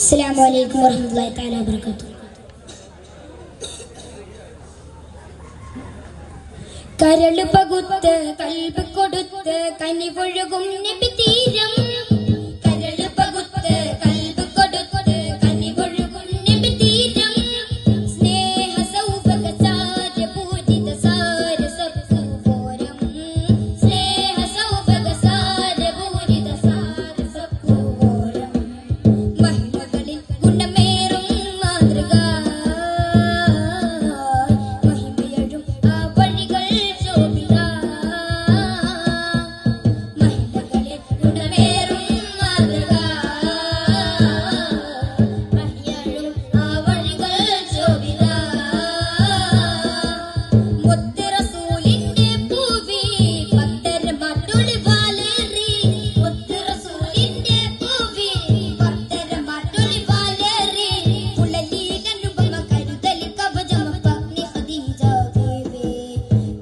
അസ്സലാമു അലൈക്കും വറഹ്മത്തുള്ളാഹി തആല വബറകാതുഹു. കരള് പകുത്ത് കൽബ് കൊടുത്ത് കനിവൊഴുകും നബി തീരം. കരള് പകുത്ത് കൽബ് കൊടുത്ത് കനിവൊഴുകും നബി തീരം. സ്നേഹ സൗഭഗ സാര പൂജിത സാര സത്പൂരം. സ്നേഹ സൗഭഗ സാര പൂജിത സാര സത്പൂരം. മഹിമകളിൽ ഗുണമേറും മാതൃക മഹിമയഴും ആ വഴികൾ ശോഭിത. മഹിമകളിൽ ഗുണമേറും മാതൃക മഹിമയഴും ആ വഴികൾ ശോഭിത. മുത്ത് റസൂലിന്റെ പൂവി പത്തര മാറ്റൊളി വാലേറി. മുത്ത് റസൂലിന്റെ പൂവി പത്തര മാറ്റൊളി വാലേറി. പുളലീലനുപമ കരുതൽ കവചം പത്നി ഖദീജ ബീവി.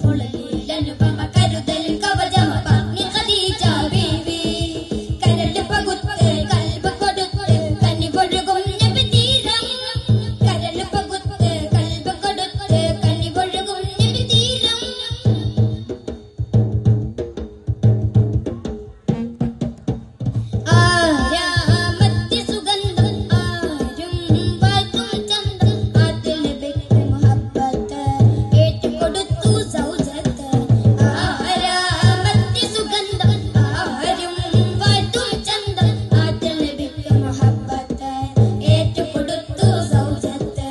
പുളലീലനുപമ കരുതൽ കവചം പത്നി ഖദീജ ബീവി. കരള് പകുത്ത് കൽബ് കൊടുത്ത് കനിവൊഴുകും നബി തീരം. കരള് പകുത്ത് കൽബ് കൊടുത്ത് കനിവൊഴുകും നബി തീരം. ആരാമത്തെ സുഗന്ധം ആരും വാഴ്ത്തും ചന്തം. ആദ്യ നബിക്ക് മുഹബ്ബത്ത് ഏറ്റുകൊടുത്തു സൗജത്ത്. ആരാമത്തെ സുഗന്ധം ആരും വാഴ്ത്തും ചന്തം. ആദ്യ നബിക്ക് മുഹബ്ബത്ത് ഏറ്റുകൊടുത്തു സൗജത്ത്.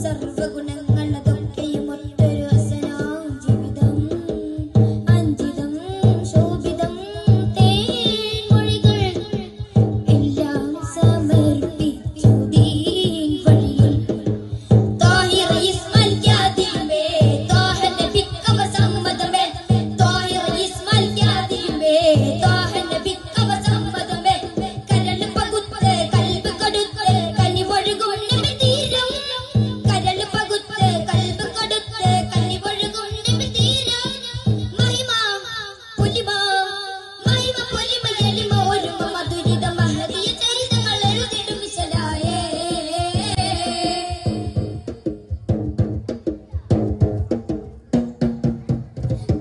സർവഗുണങ്ങളതൊക്കെയും ഒത്തൊരു ഹസനാം ജീവിതം. അഞ്ചിതം ശോഭിതം തേൻമൊഴികൾ എല്ലാം സമർപ്പിച്ചു ദീൻ വഴിയിൽ. താഹിറ ഇസ്മൽ ക്യാദിമേ താഹ നബിക്കവ സമ്മതമേ. താഹിറ ഇസ്മൽ ക്യാദിമേ താഹ നബിക്കവ സമ്മതമേ. കരള് പകുത്ത് കൽബ് കൊടുത്ത് കനിവൊഴുകും നബി തീരം. കരള് പകുത്ത് കൽബ് കൊടുത്ത് കനിവൊഴുകും നബി തീരം. മഹിമ പൊലിമ മഹിമ പൊലിമ എളിമ ഒരുമ മധുരിത മഹദീയ ചരിതങ്ങൾ എഴുതിടും വിശലായേ.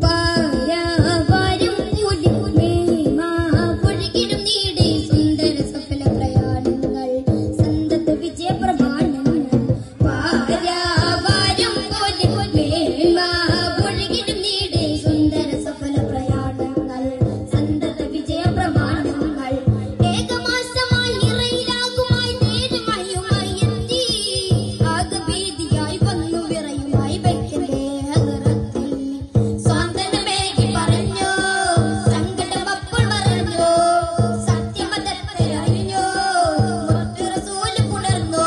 പാരാവാരും കൂലി മേമ ഒഴുകിടും നീടി സുന്ദര സഫല പ്രയാണങ്ങൾ സന്തത വിജയ പ്രമാണങ്ങൾ. പാരാവാരും കൂലി മേമ ഒഴുകിടും നീടി സുന്ദര സഫല പ്രയാണങ്ങൾ സന്തത വിജയ പ്രമാണങ്ങൾ. ഏകമാസമായി ഇറയിലാകുമായി നേരുമയുമായി എത്തി. ആകഭീതിയായി വന്നു വിറയുമായി ബൈക്കന്റെ ഹദറത്തിൽ. സ്വാന്തനമേകി പറഞ്ഞു സങ്കടം അപ്പോൾ മറന്നു. സത്യമതത്തരറിഞ്ഞു മുത്ത് റസൂല് പുണർന്നു.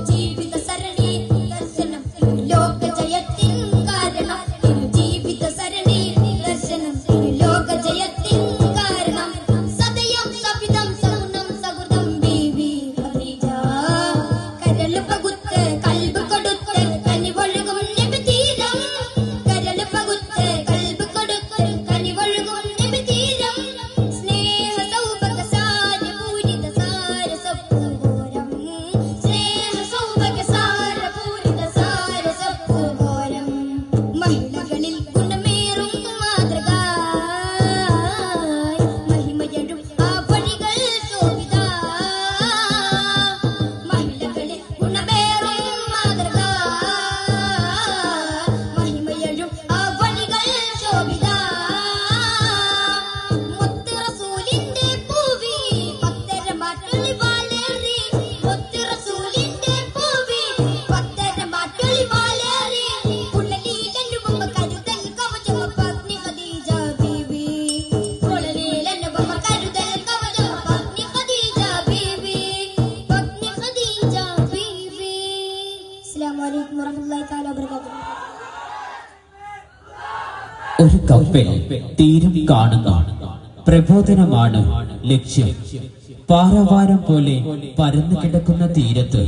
ജീവിത സരണി ദർശനം ലോക ജയത്തിൻ കാരണം. ജീവിത സരണി ദർശനം ലോക ജയത്തിൻ കാരണം. സദയം സവിധം സൗനം സകുതം ബീവി ഖദീജ. കരള് പകുത്ത് കൽബ് കൊടുത്ത് കനിവൊഴുകും നബി തീരം. കരള് പകുത്ത് കൽബ് കൊടുത്ത് കനിവൊഴുകും നബി തീരം. സ്നേഹ സൗഭഗ സാര പൂരിത സാര സത്പൂരം. സ്നേഹ സൗഭഗ സാര പൂരിത സാര സത്പൂരം. മഹിമകളിൽ ഗുണമേറും മാതൃക മഹിമയഴും ആ വഴികൾ ശോഭിത. മഹിമകളിൽ ഗുണമേറും മാതൃക മഹിമയഴും ആ വഴികൾ ശോഭിത. മുത്ത് റസൂലിന്റെ പൂവി പത്തര മാറ്റൊളി വാലേറി. മുത്ത് റസൂലിന്റെ പൂവി പത്തര മാറ്റൊളി വാലേറി. പുളലീലനുപമ കരുതൽ കവചം പത്നി ഖദീജ ബീവി. പുളലീലനുപമ കരുതൽ കവചം പത്നി ഖദീജ ബീവി. പത്നി ഖദീജ ബീവി. അസ്സലാമു അലൈക്കും വറഹ്മത്തുള്ളാഹി തആല വബറകാതുഹു. ഒരു കപ്പൽ തീരം കാണുന്ന പ്രബോധനമാണ് ലക്ഷ്യം. പാറവാരം പോലെ പരന്നു കിടക്കുന്ന തീരത്ത്